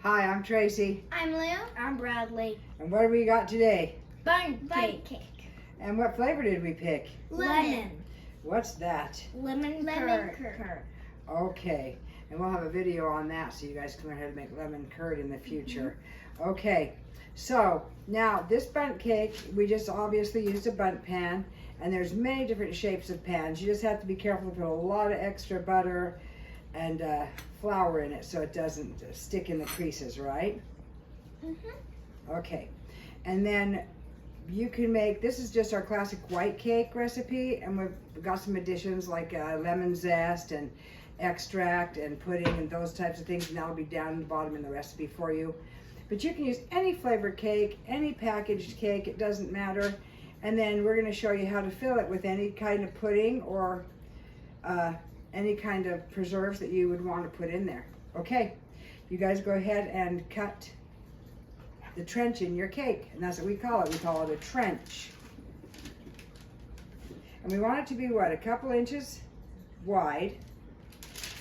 Hi, I'm Tracy. I'm Lou. I'm Bradley. And what do we got today? Bundt cake. And what flavor did we pick? Lemon. What's that? Lemon curd. Okay. And we'll have a video on that so you guys can learn how to make lemon curd in the future. Okay. So now this bundt cake, we just obviously used a bundt pan, and there's many different shapes of pans. You just have to be careful to put a lot of extra butter and flour in it so it doesn't stick in the creases, right? Okay. And then you can make, this is just our classic white cake recipe, and we've got some additions like lemon zest and extract and pudding and those types of things, and that'll be down in the bottom in the recipe for you. But you can use any flavored cake, any packaged cake, it doesn't matter. And then we're going to show you how to fill it with any kind of pudding or any kind of preserves that you would want to put in there. Okay, you guys go ahead and cut the trench in your cake, and that's what we call it. We call it a trench. And we want it to be, what, a couple inches wide,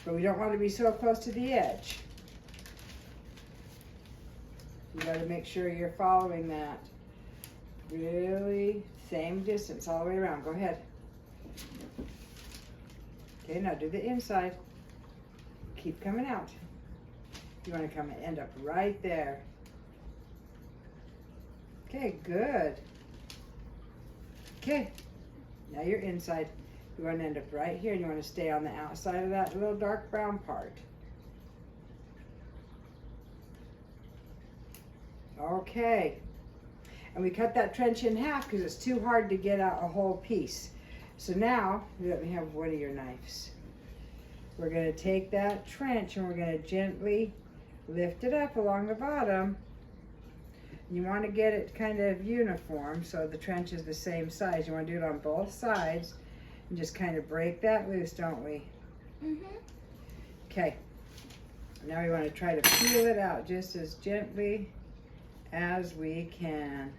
but we don't want it to be so close to the edge. You got to make sure you're following that. Really, same distance all the way around. Go ahead. Okay, now do the inside. Keep coming out. You want to come and end up right there. Okay, good. Okay, now you're inside. You want to end up right here, and you want to stay on the outside of that little dark brown part. Okay, and we cut that trench in half because it's too hard to get out a whole piece. So now, let me have one of your knives. We're going to take that trench and we're going to gently lift it up along the bottom. You want to get it kind of uniform so the trench is the same size. You want to do it on both sides and just kind of break that loose, don't we? Okay, now we want to try to peel it out just as gently as we can.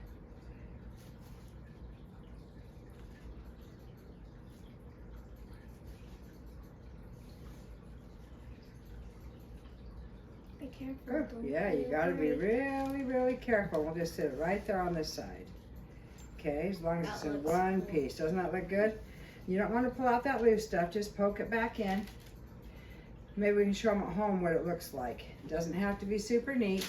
Be careful. Yeah, you got to be really, really careful. We'll just sit it right there on this side. Okay, as long as it's in one piece. Doesn't that look good? You don't want to pull out that loose stuff. Just poke it back in. Maybe we can show them at home what it looks like. It doesn't have to be super neat.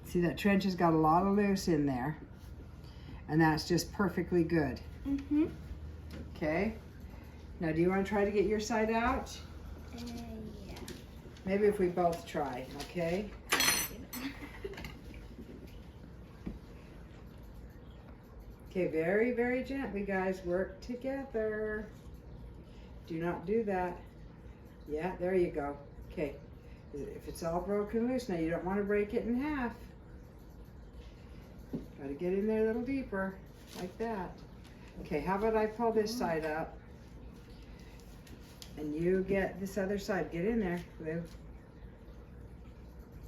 See, that trench has got a lot of loose in there, and that's just perfectly good. Okay, now do you want to try to get your side out? Yeah. Maybe if we both try, okay? Okay, very, very gently, guys. Work together. Do not do that. Yeah, there you go. Okay, if it's all broken loose, now you don't want to break it in half. Got to get in there a little deeper, like that. Okay, how about I pull this side up, and you get this other side. Get in there, Lou.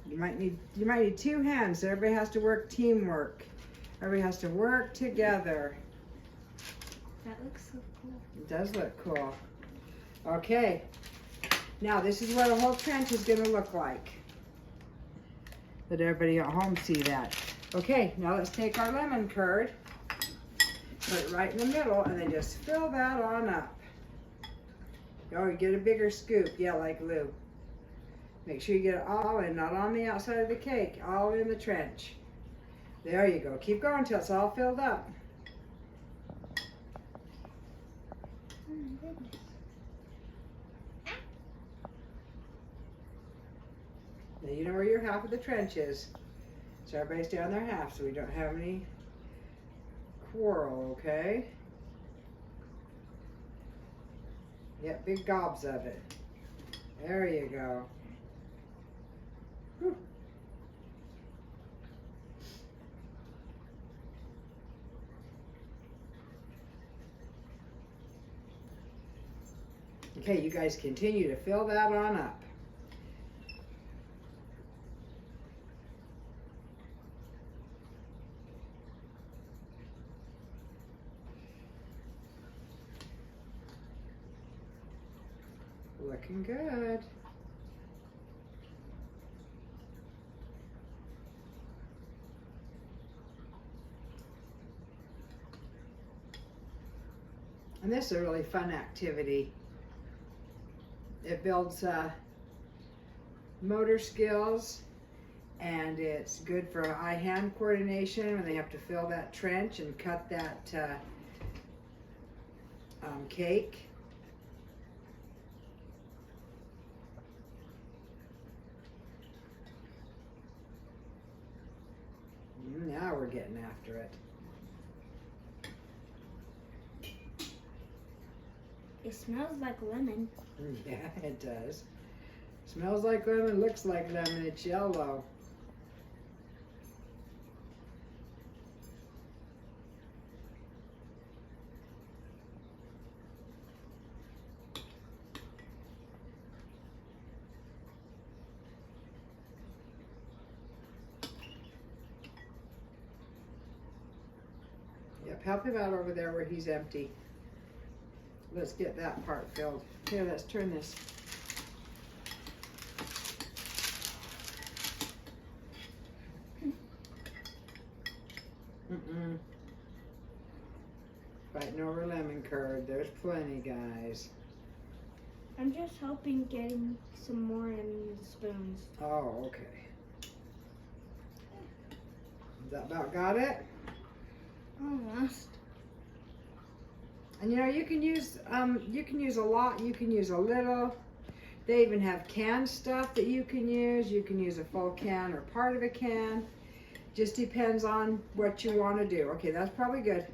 You might need two hands. Everybody has to work teamwork. Everybody has to work together. That looks so cool. It does look cool. Okay, now this is what a whole trench is going to look like. Let everybody at home see that. Okay, now let's take our lemon curd, put it right in the middle, and then just fill that on up. Oh, you get a bigger scoop, yeah, like Lou. Make sure you get it all in, not on the outside of the cake, all in the trench. There you go. Keep going until it's all filled up. Oh my goodness. Now you know where your half of the trench is. So everybody's down their half so we don't have any quarrel, okay? Yep, big gobs of it. There you go. Whew. Okay, you guys continue to fill that on up. Looking good. And this is a really fun activity. It builds motor skills, and it's good for eye-hand coordination when they have to fill that trench and cut that cake. Now we're getting after it. It smells like lemon. Yeah, it does. Smells like lemon, looks like lemon, it's yellow. Yep, help him out over there where he's empty. Let's get that part filled. Here, let's turn this. Fighting over lemon curd. There's plenty, guys. I'm just helping getting some more in the spoons. Oh, okay. Is that about got it? Almost. And you know, you can use a lot, you can use a little. They even have canned stuff that you can use. You can use a full can or part of a can. Just depends on what you want to do. Okay, that's probably good.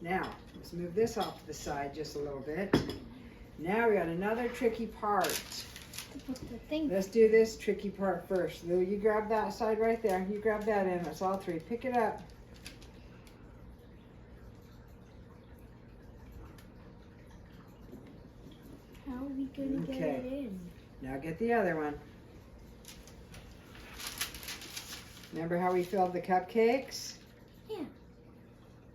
Now, let's move this off to the side just a little bit. Now we got another tricky part. Let's do this tricky part first. Lou, you grab that side right there. You grab that in. That's all three. Pick it up. How are we going to get it in? Now get the other one. Remember how we filled the cupcakes? Yeah.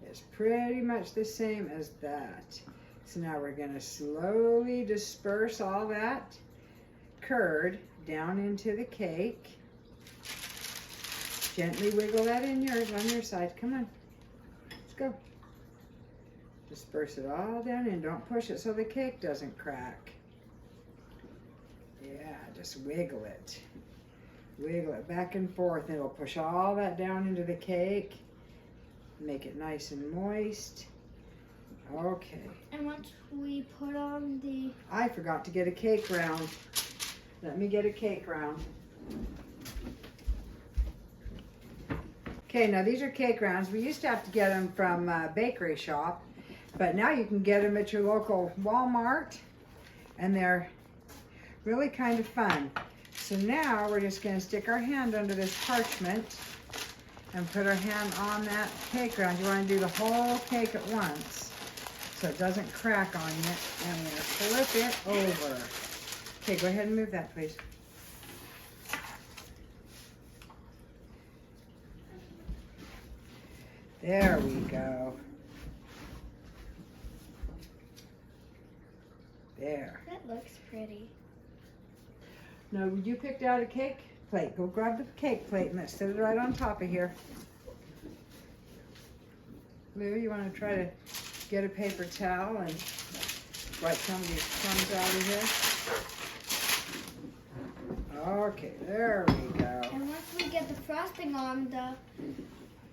It's pretty much the same as that. So now we're going to slowly disperse all that curd down into the cake. Gently wiggle that in yours on your side. Come on. Let's go. Disperse it all down in. Don't push it so the cake doesn't crack. Yeah, just wiggle it. Wiggle it back and forth. It'll push all that down into the cake. Make it nice and moist. Okay. And once we put on the... I forgot to get a cake round. Let me get a cake round. Okay, now these are cake rounds. We used to have to get them from a bakery shop, but now you can get them at your local Walmart, and they're really kind of fun. So now we're just going to stick our hand under this parchment and put our hand on that cake round. You want to do the whole cake at once so it doesn't crack on you. And we're going to flip it over. Okay, go ahead and move that, please. There we go. There. That looks pretty. Now, you picked out a cake plate. Go grab the cake plate and let's set it right on top of here. Lou, you want to try to get a paper towel and wipe some of these crumbs out of here? Okay, there we go. And once we get the frosting on,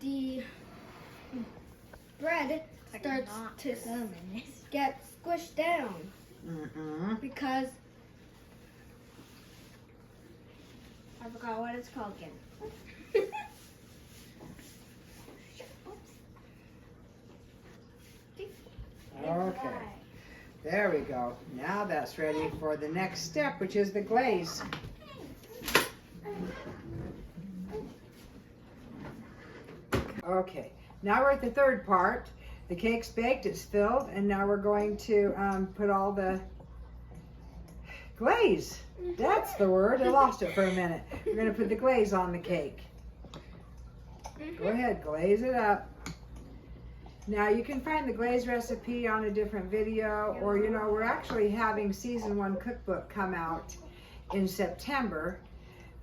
the bread starts to get squished down. Mm-hmm. Because I forgot what it's called again. Okay, there we go. Now that's ready for the next step, which is the glaze. Okay, now we're at the third part. The cake's baked, it's filled, and now we're going to put all the glaze. That's the word. I lost it for a minute. We're going to put the glaze on the cake. Go ahead, glaze it up. Now you can find the glaze recipe on a different video, or you know, we're actually having season 1 cookbook come out in September.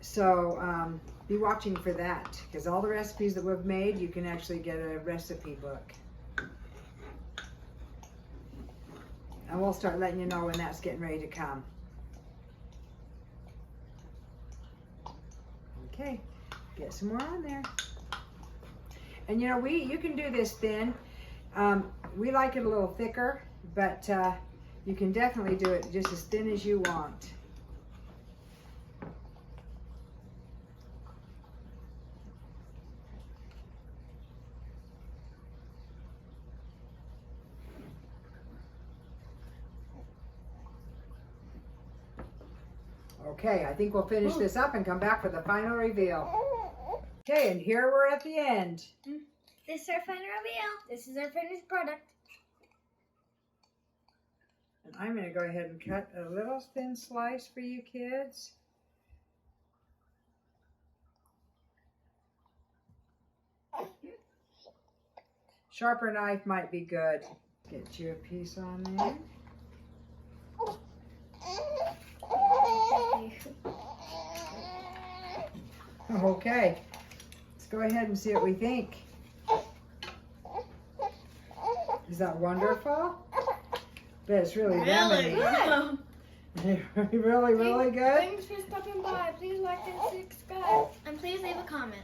So be watching for that, because all the recipes that we've made, you can actually get a recipe book. And we'll start letting you know when that's getting ready to come. Okay, get some more on there. And you know, you can do this thin. We like it a little thicker, but you can definitely do it just as thin as you want. Okay, I think we'll finish this up and come back for the final reveal. Okay, and here we're at the end. This is our final reveal. This is our finished product. And I'm going to go ahead and cut a little thin slice for you kids. Sharper knife might be good. Get you a piece on there. Okay, let's go ahead and see what we think. Is that wonderful? But it's really Really lemony. good. Really, really good. Thanks for stopping by. Please like and subscribe. And please leave a comment.